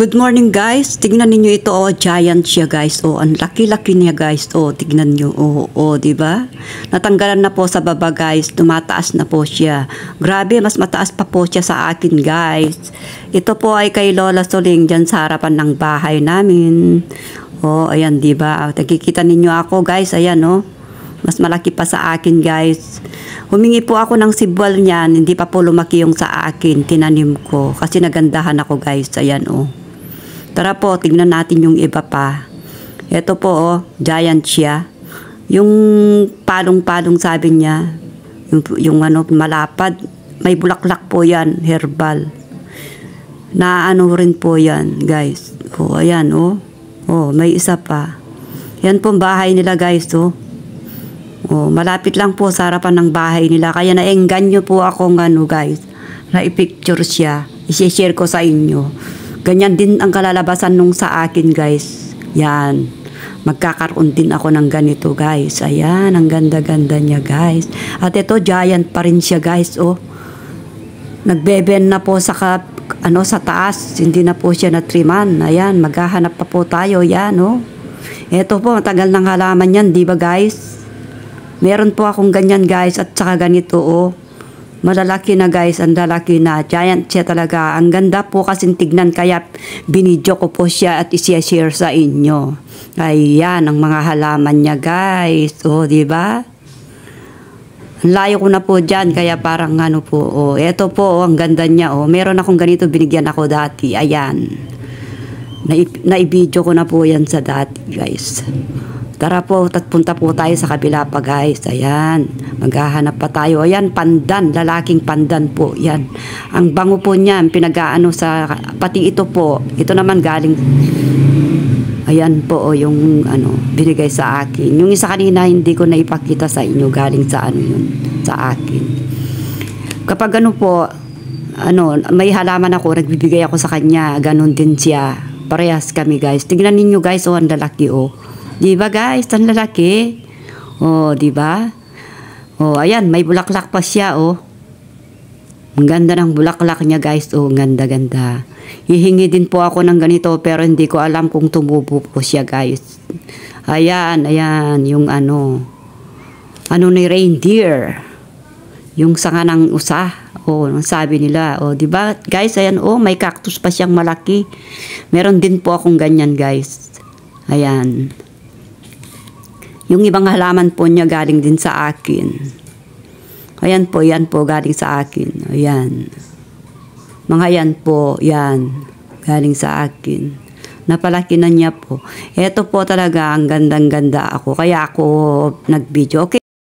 Good morning guys. Tignan niyo ito, oh, giant siya guys. Oh, ang laki-laki niya guys. Oh, tignan niyo. Oh, 'di ba? Natanggalan na po sa baba guys. Tumataas na po siya. Grabe, mas mataas pa po siya sa akin guys. Ito po ay kay Lola Soling diyan sa harapan ng bahay namin. Oh, ayan 'di ba? Nakikita ninyo ako guys. Ayan oh. Mas malaki pa sa akin guys. Humingi po ako ng sibwal niyan. Hindi pa po lumaki yung sa akin. Tinanim ko. Kasi nagandahan ako guys. Ayan oh. Tara po, tignan natin yung iba pa. Ito po oh. Giant siya. Yung palong-palong sabi niya. Yung ano, malapad. May bulaklak po yan. Herbal. Na ano rin po yan guys. Oh, ayan oh. Oh, may isa pa. Yan po bahay nila guys oh. Oh, malapit lang po sa harapan ng bahay nila. Kaya naengganyo po ako ano guys. Na i-picture siya. I-share ko sa inyo. Ganyan din ang kalalabasan nung sa akin guys. Yan. Magkakaroon din ako ng ganito guys. Ayan. Ang ganda-ganda niya guys. At ito giant pa rin siya guys. Oh. Nagbeben na po sa sa taas. Hindi na po siya natriman. Ayan. Maghahanap pa po tayo. Yan oh. Ito po. Matagal ng halaman yan. Di ba guys? Meron po akong ganyan guys at saka ganito oh. Malalaki na guys, ang lalaki na. Giant siya talaga. Ang ganda po kasing tignan kaya binidyo ko po siya at i-share sa inyo. Ayan ang mga halaman niya guys. Oh, di ba? Ang layo ko na po diyan kaya parang ano po. Oh, eto po oh, ang ganda niya oh. Meron akong ganito binigyan ako dati. Ayan. Naibidyo ko na po yan sa dati guys. Tara po, punta po tayo sa kabila pa guys. Ayan, maghahanap pa tayo. Ayan, pandan, lalaking pandan po. Yan. Ang bango po niyan, pinag-aano sa, pati ito po. Ito naman galing, ayan po, yung ano, binigay sa akin. Yung isa kanina, hindi ko na ipakita sa inyo, galing sa ano yun, sa akin. Kapag ano po, ano, may halaman ako, nagbibigay ako sa kanya, ganun din siya. Parehas kami guys. Tignan ninyo guys, oh, ang lalaki oh. Di ba guys, ang lalaki? Oh, di ba? Oh, ayan, may bulaklak pa siya, oh. Ang ganda ng bulaklak niya, guys. Oh, ganda-ganda. Hihingi din po ako ng ganito, pero hindi ko alam kung tumubo po siya, guys. Ayan, ayan, yung ano ni reindeer. Yung sanga ng usa. Oh, sabi nila. Oh, di ba? Guys, ayan, oh, may cactus pa siyang malaki. Meron din po akong ganyan, guys. Ayan. Yung ibang halaman po niya galing din sa akin. Ayan po, yan po galing sa akin. Ayan. Mga yan po, yan. Galing sa akin. Napalaki na niya po. Ito po talaga ang gandang-ganda ako. Kaya ako nag-video. Okay.